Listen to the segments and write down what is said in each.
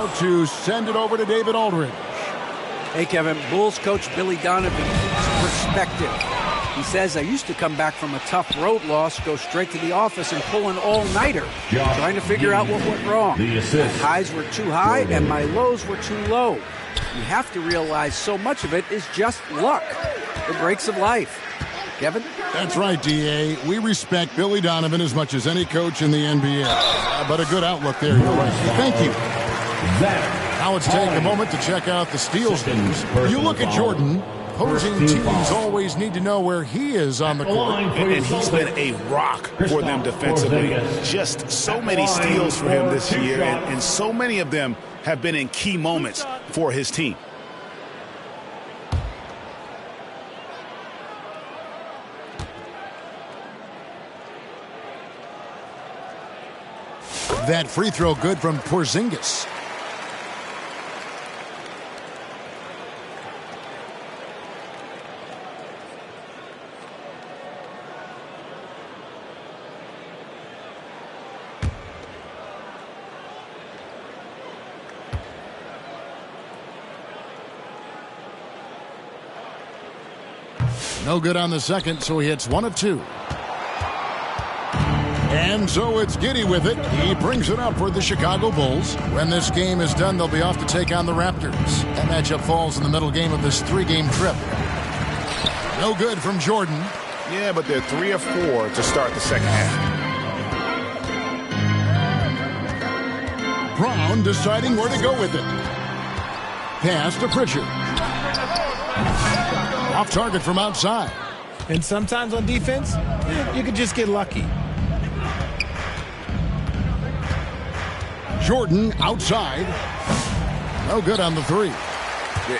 now to send it over to David Aldridge. Hey, Kevin, Bulls coach Billy Donovan keeps perspective. He says, I used to come back from a tough road loss, go straight to the office and pull an all-nighter, trying to figure out what went wrong. My highs were too high and my lows were too low. You have to realize so much of it is just luck, the breaks of life. Kevin? That's right, D.A. We respect Billy Donovan as much as any coach in the NBA. But a good outlook there, you're right. Thank you. Now let's take a moment to check out the steals news. You look at Jordan. Opposing teams always need to know where he is on the court. And he's been a rock for them defensively. Just so many steals for him this year, and so many of them have been in key moments for his team. That free throw good from Porzingis. No good on the second, so he hits 1 of 2. And so it's Giddey with it. He brings it up for the Chicago Bulls. When this game is done, they'll be off to take on the Raptors. That matchup falls in the middle game of this 3-game trip. No good from Jordan. Yeah, but they're 3 of 4 to start the second half. Brown deciding where to go with it. Pass to Pritchard. Off target from outside. And sometimes on defense, you could just get lucky. Jordan outside. No good on the 3.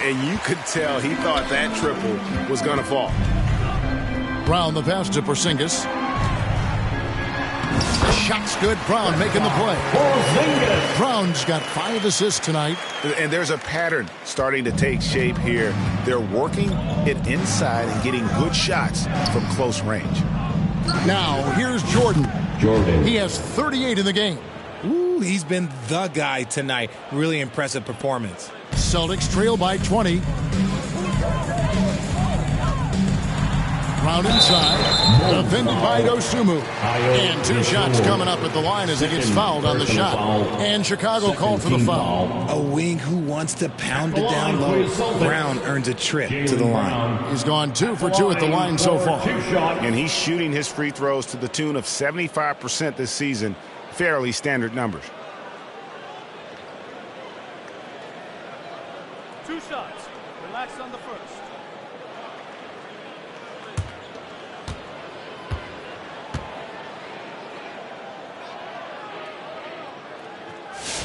And you could tell he thought that triple was going to fall. Brown the pass to Porzingis. Shot's good. Brown making the play. Brown's got 5 assists tonight. And there's a pattern starting to take shape here. They're working it inside and getting good shots from close range. Now, here's Jordan. He has 38 in the game. Ooh, he's been the guy tonight. Really impressive performance. Celtics trail by 20. Brown inside. Defended by Dosunmu. And 2 shots coming up at the line as he gets fouled on the shot. And Chicago called for the foul. A wing who wants to pound it down low. Brown earns a trip to the line. He's gone 2 for 2 at the line so far. And he's shooting his free throws to the tune of 75% this season. Fairly standard numbers. 2 shots. Relax on the first.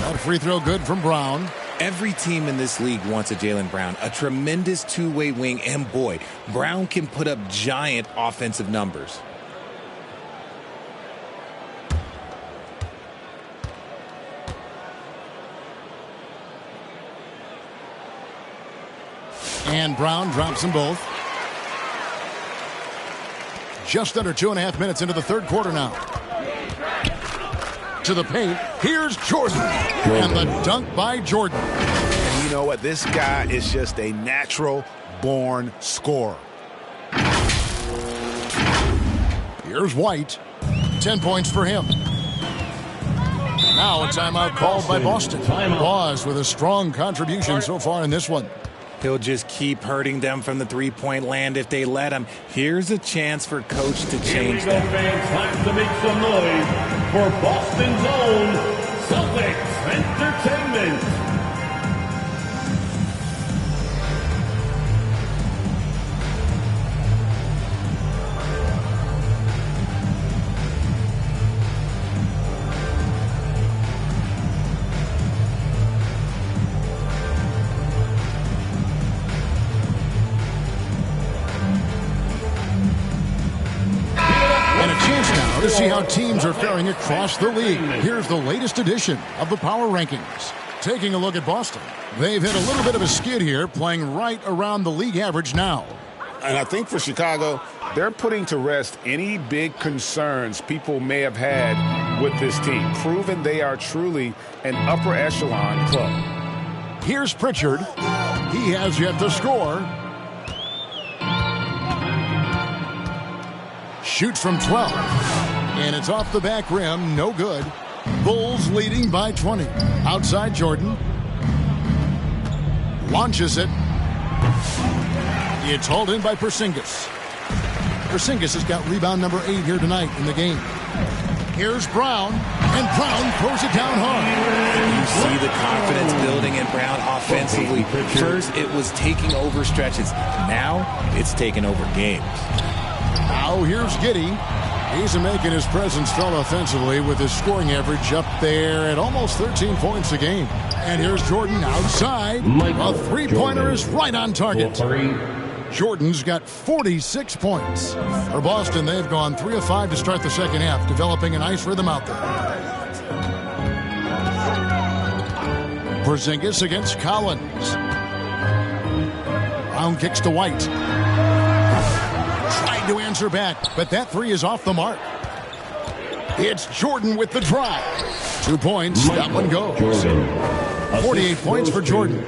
That free throw good from Brown. Every team in this league wants a Jaylen Brown, a tremendous two-way wing, and boy, Brown can put up giant offensive numbers. And Brown drops them both. Just under 2.5 minutes into the third quarter now. To the paint. Here's Jordan. And the dunk by Jordan. And you know what? This guy is just a natural-born scorer. Here's White. 10 points for him. Now a timeout called by Boston. Laws with a strong contribution so far in this one. He'll just keep hurting them from the three-point land if they let him. Here's a chance for Coach to change that. Fans, time to make some noise for Boston's own Celtics Entertainment. To see how teams are faring across the league. Here's the latest edition of the Power Rankings. Taking a look at Boston. They've hit a little bit of a skid here, playing right around the league average now. And I think for Chicago, they're putting to rest any big concerns people may have had with this team, proven they are truly an upper echelon club. Here's Pritchard. He has yet to score. Shoots from 12. And it's off the back rim. No good. Bulls leading by 20. Outside Jordan. Launches it. It's hauled in by Porzingis. Porzingis has got rebound number 8 here tonight in the game. Here's Brown, and Brown throws it down hard. You see the confidence building in Brown offensively. First, it was taking over stretches. Now, it's taking over games. Now, here's Giddey. He's making his presence felt offensively with his scoring average up there at almost 13 points a game. And here's Jordan outside. A three-pointer is right on target. Jordan's got 46 points. For Boston, they've gone 3 of 5 to start the second half, developing a nice rhythm out there. Porzingis against Collins. Brown kicks to White. Tried to answer back, but that three is off the mark. It's Jordan with the drive. 2 points, that one goes. 48 points for Jordan.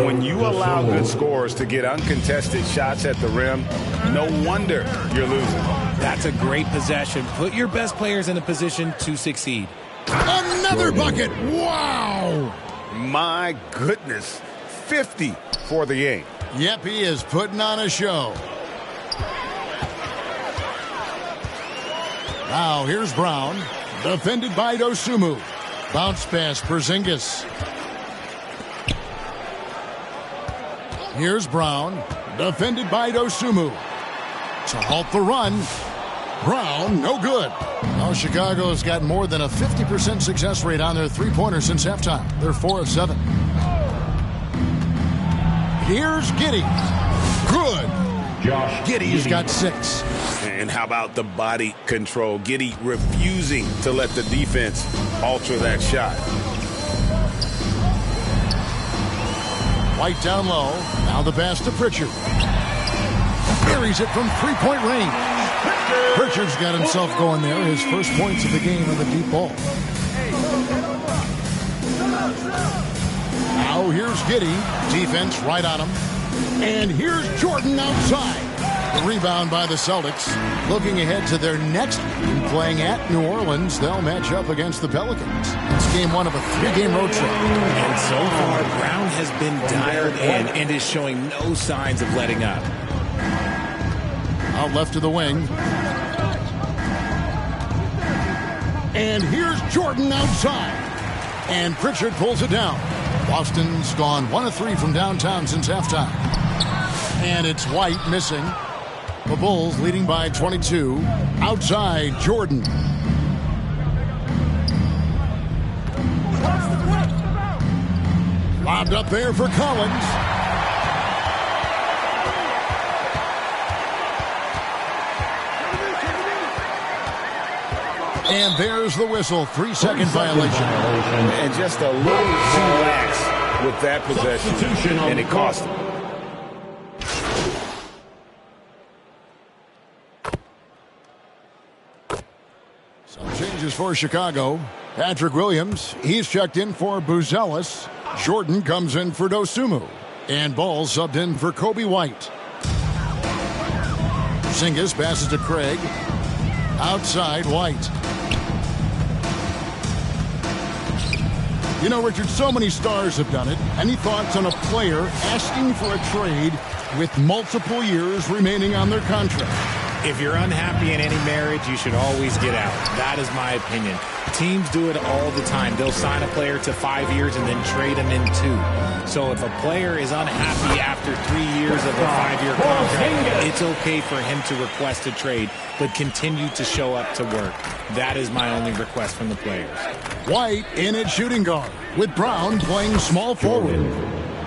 When you allow good scorers to get uncontested shots at the rim, no wonder you're losing. That's a great possession. Put your best players in a position to succeed. Another bucket. Wow. My goodness. 50 for the game. Yep, he is putting on a show. Now here's Brown. Defended by Dosunmu. Bounce pass, Porzingis. Here's Brown, defended by Dosunmu. To halt the run. Brown, no good. Now Chicago's got more than a 50% success rate on their three-pointers since halftime. They're 4 of 7. Here's Giddey. Good. Giddey's got 6. And how about the body control? Giddey refusing to let the defense alter that shot. White down low. Now the pass to Pritchard. Carries it from three-point range. Pritchard's got himself going there. His first points of the game on the deep ball. Now here's Giddey. Defense right on him. And here's Jordan outside. The rebound by the Celtics. Looking ahead to their next game, playing at New Orleans. They'll match up against the Pelicans. It's game 1 of a 3-game road trip. And so far, Brown has been dialed in and is showing no signs of letting up. Out left to the wing. And here's Jordan outside. And Pritchard pulls it down. Boston's gone 1 of 3 from downtown since halftime. And it's White missing. The Bulls leading by 22. Outside, Jordan. Lobbed up there for Collins. And there's the whistle. 3-second violation. And just a little too lax with that possession. And it cost him. Some changes for Chicago. Patrick Williams, he's checked in for Buzelis. Jordan comes in for Dosunmu. And Ball subbed in for Kobe White. Porzingis passes to Craig. Outside, White. You know, Richard, so many stars have done it. Any thoughts on a player asking for a trade with multiple years remaining on their contract? If you're unhappy in any marriage, you should always get out. That is my opinion. Teams do it all the time. They'll sign a player to 5 years and then trade him in 2. So if a player is unhappy after 3 years of a 5-year contract, it's okay for him to request a trade, but continue to show up to work. That is my only request from the players. White in at shooting guard with Brown playing small forward.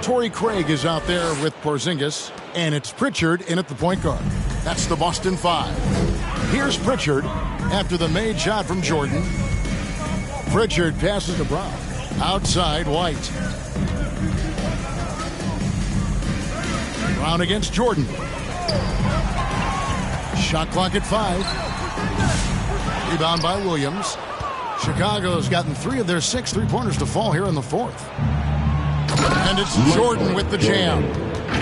Torrey Craig is out there with Porzingis, and it's Pritchard in at the point guard. That's the Boston 5. Here's Pritchard after the made shot from Jordan. Pritchard passes to Brown. Outside, White. Brown against Jordan. Shot clock at 5. Rebound by Williams. Chicago's gotten 3 of their 6 three-pointers to fall here in the fourth. And it's Jordan with the jam.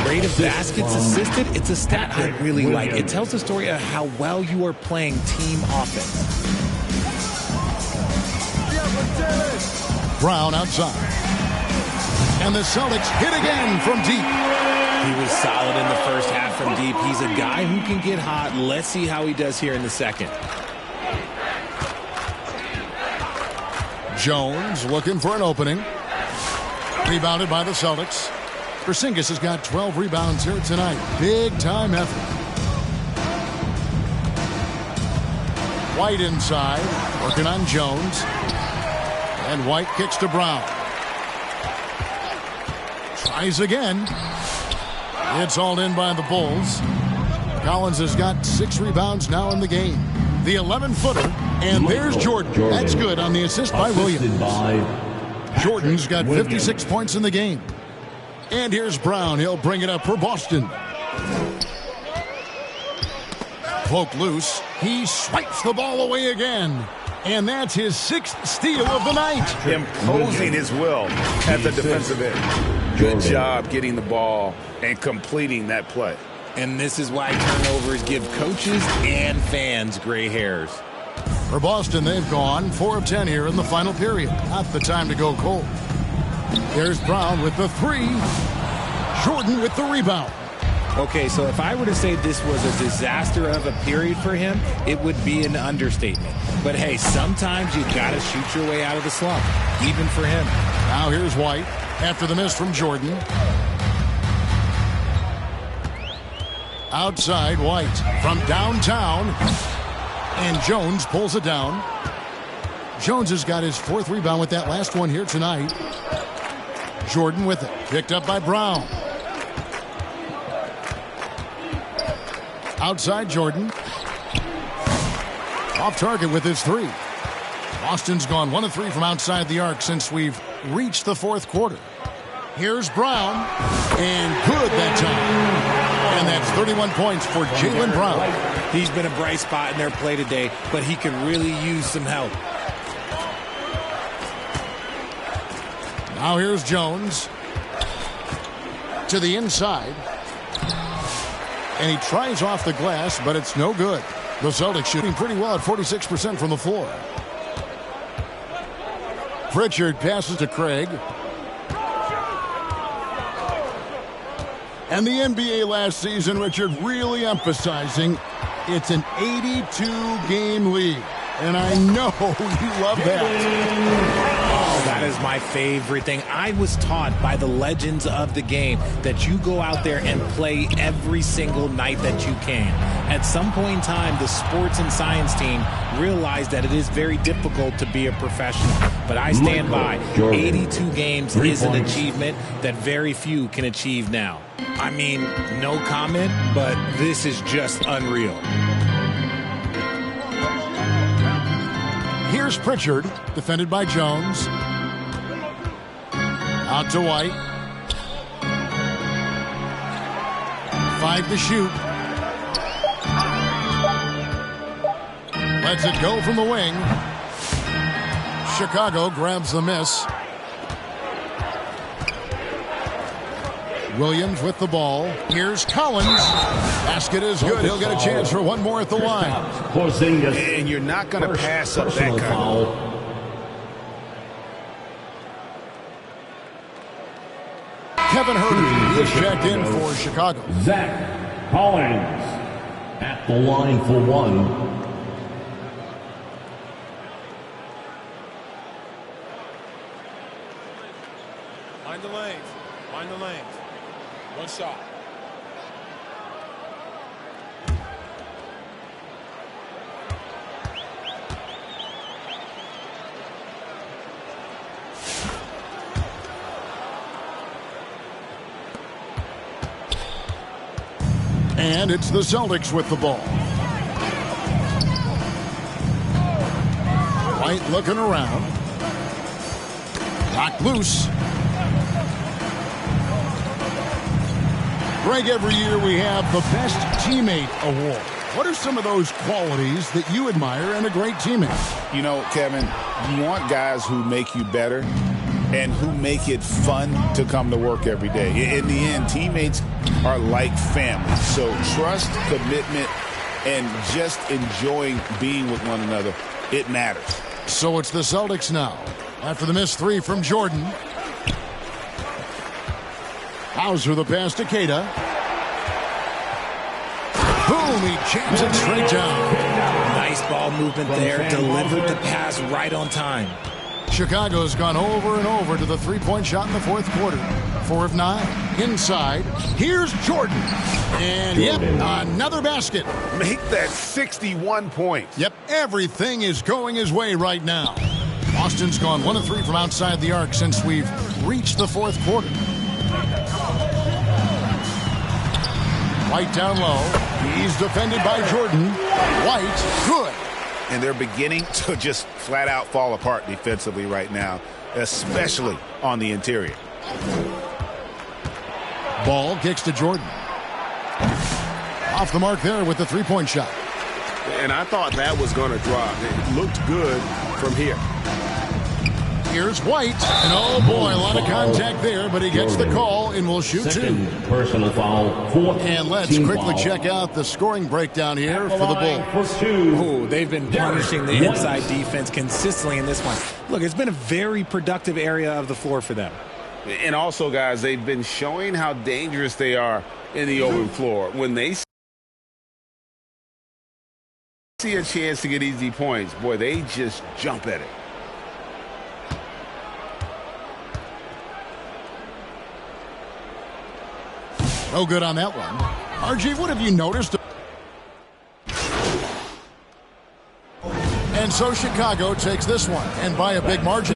Rate of baskets assisted, it's a stat I really like. It tells the story of how well you are playing team offense. Brown outside. And the Celtics hit again from deep. He was solid in the first half from deep. He's a guy who can get hot. Let's see how he does here in the second. Jones looking for an opening. Rebounded by the Celtics. Porzingis has got 12 rebounds here tonight. Big time effort. White inside, working on Jones. And White kicks to Brown. Tries again. It's hauled in by the Bulls. Collins has got 6 rebounds now in the game. The 11-footer, and there's Jordan. That's good on the assist by Williams. Jordan's got 56 points in the game. And here's Brown. He'll bring it up for Boston. Poke loose. He swipes the ball away again. And that's his 6th steal of the night. Imposing his will at the defensive end. Good job getting the ball and completing that play. And this is why turnovers give coaches and fans gray hairs. For Boston, they've gone 4 of 10 here in the final period. Not the time to go cold. There's Brown with the 3. Jordan with the rebound. Okay, so if I were to say this was a disaster of a period for him, it would be an understatement. But hey, sometimes you got to shoot your way out of the slump, even for him. Now here's White after the miss from Jordan. Outside White from downtown. And Jones pulls it down. Jones has got his 4th rebound with that last one here tonight. Jordan with it. Picked up by Brown. Outside Jordan. Off target with his 3. Boston's gone 1 of 3 from outside the arc since we've reached the 4th quarter. Here's Brown. And good that time. And that's 31 points for Jaylen Brown. He's been a bright spot in their play today, but he could really use some help. Now here's Jones. To the inside. And he tries off the glass, but it's no good. The Celtics shooting pretty well at 46% from the floor. Pritchard passes to Craig. And the NBA last season, Richard, really emphasizing it's an 82-game league. And I know you love that. Oh, that is my favorite thing. I was taught by the legends of the game that you go out there and play every single night that you can. At some point in time, the sports and science team realized that it is very difficult to be a professional. But I stand by. 82 games is an achievement that very few can achieve now. I mean, no comment, but this is just unreal. Here's Pritchard, defended by Jones. Out to White. 5 to shoot. Lets it go from the wing. Chicago grabs the miss. Williams with the ball. Here's Collins. Basket is good. He'll get a chance for one more at the line. And you're not going to pass up that kind of. Kevin Herter is checked in for Chicago. Zach Collins at the line for 1. Mind the lanes. Mind the lanes. One shot. And it's the Celtics with the ball. White looking around. Knocked loose. Greg, every year we have the Best Teammate Award. What are some of those qualities that you admire in a great teammate? You know, Kevin, you want guys who make you better and who make it fun to come to work every day. In the end, teammates are like family. So trust, commitment, and just enjoying being with one another, it matters. So it's the Celtics now. After the missed three from Jordan. Hauser the pass to Keita. Boom, he jams it straight down. Nice ball movement there. Delivered the pass right on time. Chicago's gone over and over to the three-point shot in the fourth quarter. 4 of 9. Inside. Here's Jordan. And, yep, another basket. Make that 61 points. Yep, everything is going his way right now. Boston's gone 1 of 3 from outside the arc since we've reached the fourth quarter. White down low. He's defended by Jordan. White, good. And they're beginning to just flat out fall apart defensively right now, especially on the interior. Ball kicks to Jordan. Off the mark there with the three-point shot. And I thought that was going to drop. It looked good from here. Here's White. And oh boy, a lot of contact there, but he gets the call and will shoot 2. Personal foul. And let's quickly check out the scoring breakdown here for the Bulls. Ooh, they've been punishing the inside defense consistently in this one. Look, it's been a very productive area of the floor for them. And also, guys, they've been showing how dangerous they are in the open floor. When they see a chance to get easy points, boy, they just jump at it. No good on that one. RG, what have you noticed? And so Chicago takes this one, and by a big margin.